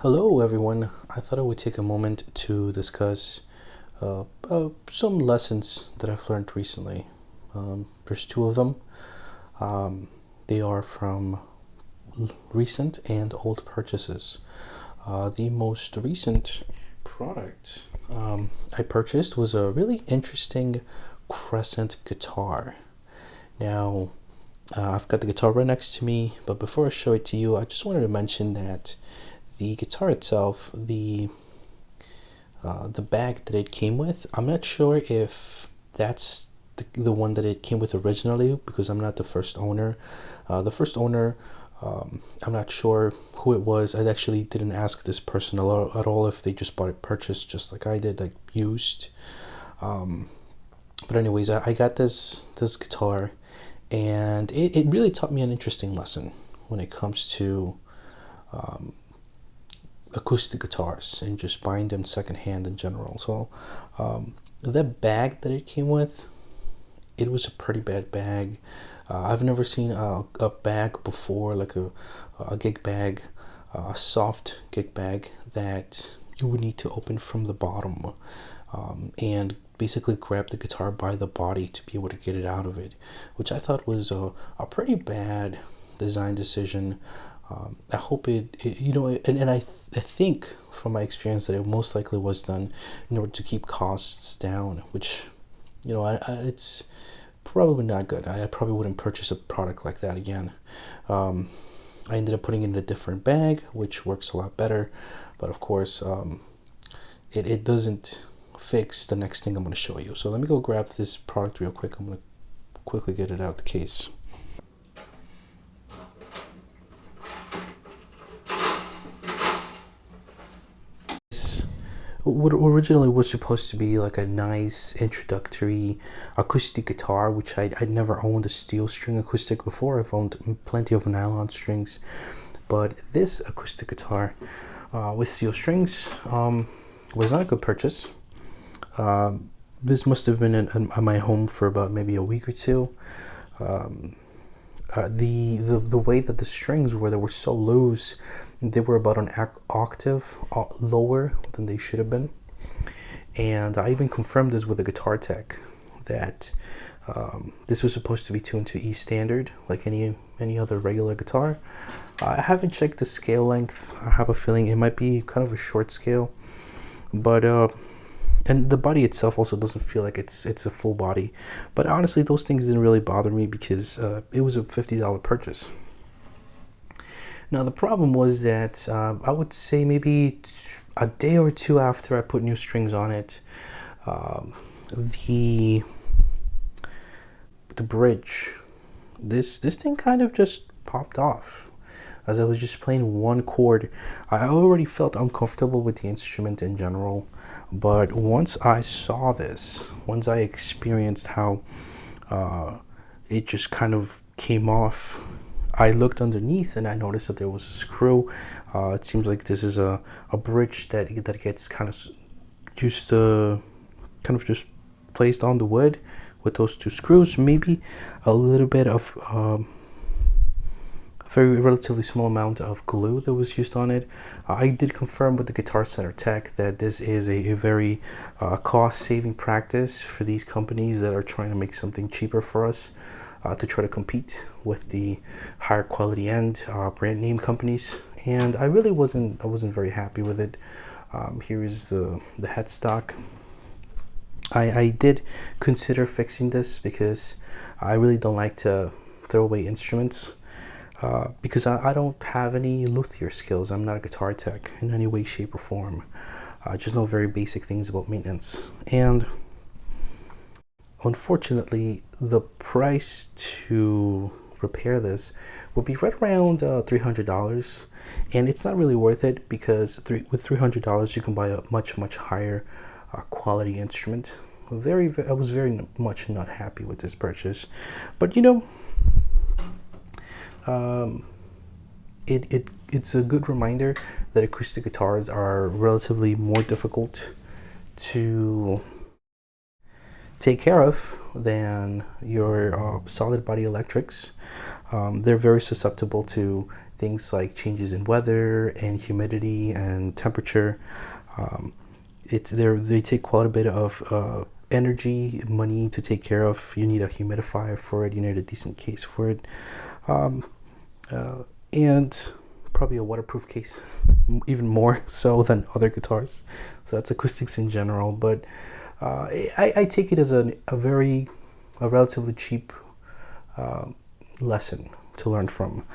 Hello, everyone. I thought I would take a moment to discuss some lessons that I've learned recently. There's two of them. Um, they are from recent and old purchases. The most recent product I purchased was a really interesting crescent guitar. Now, I've got the guitar right next to me, but before I show it to you, I just wanted to mention that the guitar itself, the bag that it came with, I'm not sure if that's the one that it came with originally because I'm not the first owner. The first owner, I'm not sure who it was. I actually didn't ask this person at all if they just bought it purchased just like I did, like used. But anyways, I got this guitar, and it really taught me an interesting lesson when it comes to acoustic guitars and just buying them secondhand in general. So the bag that it came with, it was a pretty bad bag. I've never seen a bag before, like a gig bag, a soft gig bag that you would need to open from the bottom and basically grab the guitar by the body to be able to get it out of it, which I thought was a pretty bad design decision. I hope I think from my experience that it most likely was done in order to keep costs down, which, it's probably not good. I probably wouldn't purchase a product like that again. I ended up putting it in a different bag, which works a lot better, but of course, it doesn't fix the next thing I'm going to show you. So let me go grab this product real quick. I'm going to quickly get it out of the case. What originally was supposed to be like a nice introductory acoustic guitar, which I'd never owned a steel string acoustic before. I've owned plenty of nylon strings, but this acoustic guitar with steel strings was not a good purchase. This must have been in my home for about maybe a week or two. The way that the strings were, they were so loose. They were about an octave lower than they should have been. And I even confirmed this with a guitar tech that this was supposed to be tuned to E standard, like any other regular guitar. I haven't checked the scale length. I have a feeling it might be kind of a short scale, but and the body itself also doesn't feel like it's a full body. But honestly, those things didn't really bother me because it was a $50 purchase. Now the problem was that I would say maybe a day or two after I put new strings on it, the bridge, this thing kind of just popped off as I was just playing one chord. I already felt uncomfortable with the instrument in general, but once I saw this, once I experienced how it just kind of came off, I looked underneath and I noticed that there was a screw. It seems like this is a bridge that gets kind of just placed on the wood with those two screws. Maybe a little bit of a very relatively small amount of glue that was used on it. I did confirm with the Guitar Center tech that this is a very cost-saving practice for these companies that are trying to make something cheaper for us. To try to compete with the higher quality end brand name companies, and I really wasn't very happy with it. Here is the headstock. I did consider fixing this because I really don't like to throw away instruments because I don't have any luthier skills. I'm not a guitar tech in any way, shape, or form. I just know very basic things about maintenance, and unfortunately, the price to repair this will be right around $300, and it's not really worth it because with $300 you can buy a much higher quality instrument. I was very much not happy with this purchase, but it's a good reminder that acoustic guitars are relatively more difficult to take care of than your solid body electrics. They're very susceptible to things like changes in weather and humidity and temperature. They take quite a bit of energy, money to take care of. You need a humidifier for it. You need a decent case for it, and probably a waterproof case, even more so than other guitars. So that's acoustics in general. But I take it as a relatively cheap lesson to learn from,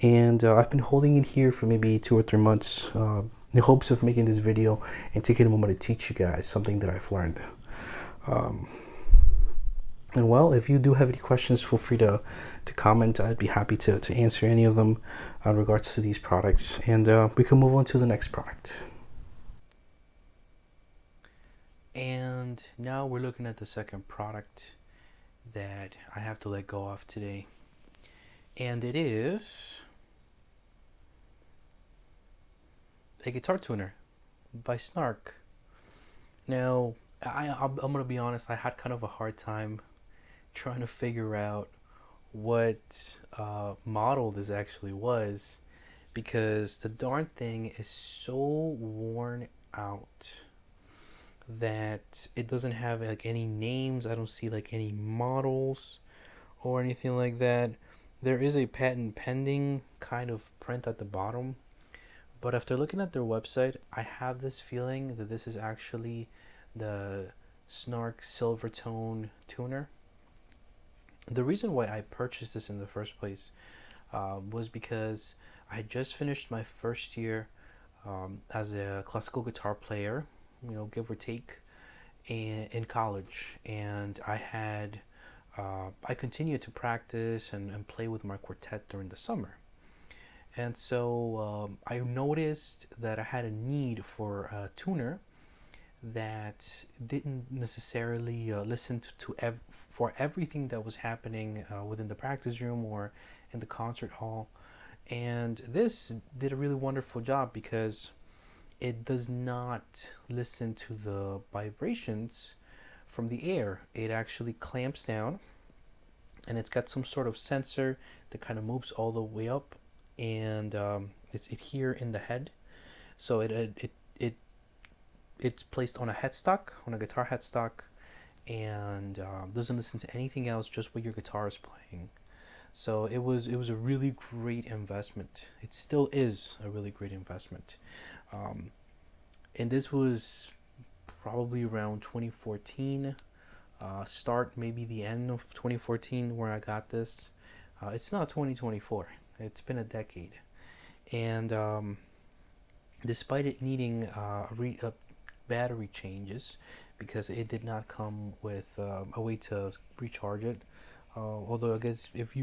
and I've been holding it here for maybe 2 or 3 months in the hopes of making this video and taking a moment to teach you guys something that I've learned. And well, if you do have any questions, feel free to comment. I'd be happy to answer any of them in regards to these products, and we can move on to the next product. And now we're looking at the second product that I have to let go of today, and it is a guitar tuner by Snark. Now, I'm gonna be honest, I had kind of a hard time trying to figure out what model this actually was, because the darn thing is so worn out that it doesn't have like any names. I don't see like any models or anything like that. There is a patent pending kind of print at the bottom, but after looking at their website, I have this feeling that this is actually the Snark Silvertone Tuner. The reason why I purchased this in the first place was because I had just finished my first year as a classical guitar player, give or take, in college, and I continued to practice and play with my quartet during the summer. And so I noticed that I had a need for a tuner that didn't necessarily listen for everything that was happening within the practice room or in the concert hall. And this did a really wonderful job because it does not listen to the vibrations from the air. It actually clamps down, and it's got some sort of sensor that kind of moves all the way up, and it's here in the head. So it's placed on a headstock, on a guitar headstock, and doesn't listen to anything else, just what your guitar is playing. So it was a really great investment. It still is a really great investment. And this was probably around 2014, start maybe the end of 2014 where I got this. It's now 2024. It's been a decade. And despite it needing battery changes, because it did not come with a way to recharge it, although I guess if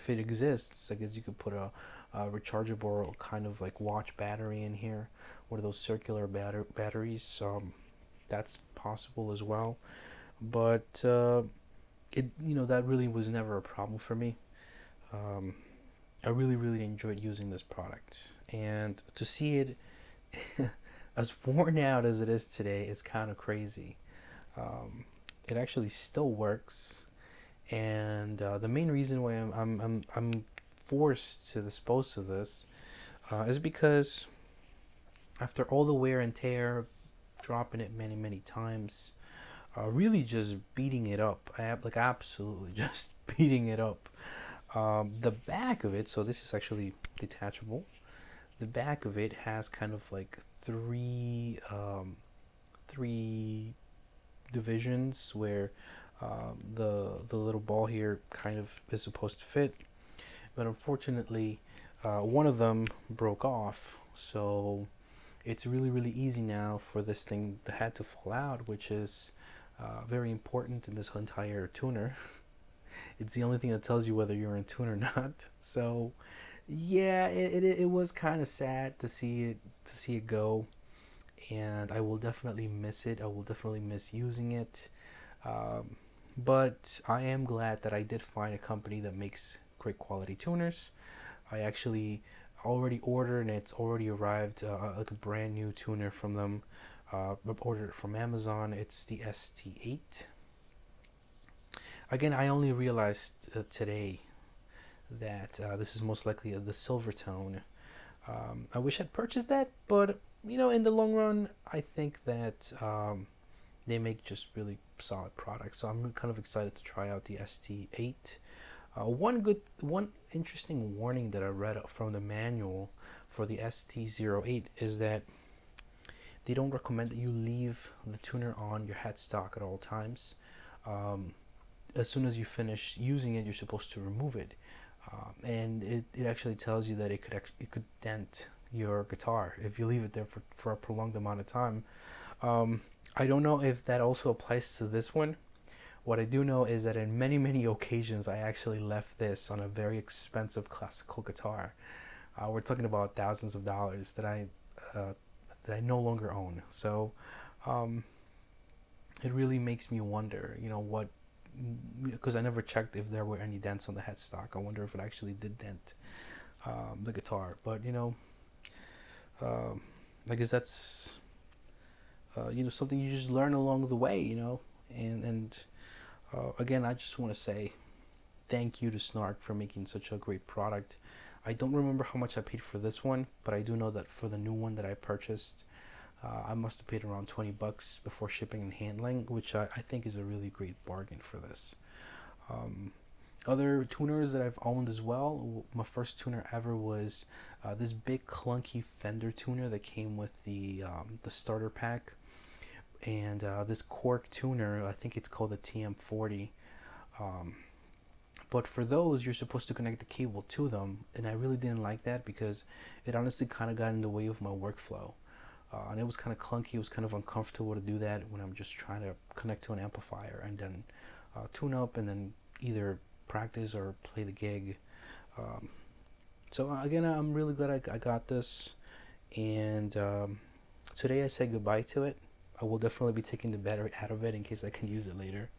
it exists, I guess you could put a rechargeable kind of like watch battery in here, one of those circular batteries. That's possible as well, but that really was never a problem for me. I really enjoyed using this product, and to see it as worn out as it is today is kind of crazy. It actually still works, and the main reason why I'm forced to dispose of this is because after all the wear and tear, dropping it many times, really just beating it up, absolutely just beating it up. The back of it, so this is actually detachable. The back of it has kind of like three divisions where the little ball here kind of is supposed to fit, but unfortunately one of them broke off, so it's really easy now for this thing, the head, to fall out, which is very important in this entire tuner. It's the only thing that tells you whether you're in tune or not. So yeah, it was kind of sad to see it go, and I will definitely miss it. I will definitely miss using it. But I am glad that I did find a company that makes great quality tuners. I actually already ordered, and it's already arrived, like a brand new tuner from them. I've ordered it from Amazon. It's the ST8. Again, I only realized today that this is most likely the silver tone. I wish I'd purchased that, but in the long run, I think that they make just really solid products. So I'm kind of excited to try out the ST8. One interesting warning that I read from the manual for the ST08 is that they don't recommend that you leave the tuner on your headstock at all times. As soon as you finish using it, you're supposed to remove it, and it actually tells you that it could dent your guitar if you leave it there for a prolonged amount of time. I don't know if that also applies to this one. What I do know is that in many occasions I actually left this on a very expensive classical guitar. We're talking about thousands of dollars that I no longer own. So it really makes me wonder, what, because I never checked if there were any dents on the headstock. I wonder if it actually did dent the guitar. But I guess that's something you just learn along the way. And again, I just want to say thank you to Snark for making such a great product. I don't remember how much I paid for this one, but I do know that for the new one that I purchased, I must have paid around $20 before shipping and handling, which I think is a really great bargain for this. Other tuners that I've owned as well, my first tuner ever was this big clunky Fender tuner that came with the starter pack, and this cork tuner, I think it's called the TM40. But for those, you're supposed to connect the cable to them, and I really didn't like that because it honestly kind of got in the way of my workflow. And it was kind of clunky. It was kind of uncomfortable to do that when I'm just trying to connect to an amplifier and then tune up and then either practice or play the gig. So again, I'm really glad I got this. And today I say goodbye to it. I will definitely be taking the battery out of it in case I can use it later.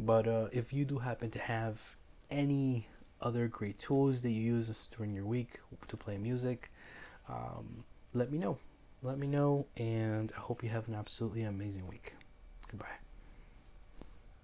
But if you do happen to have any other great tools that you use during your week to play music, let me know. And I hope you have an absolutely amazing week. Goodbye.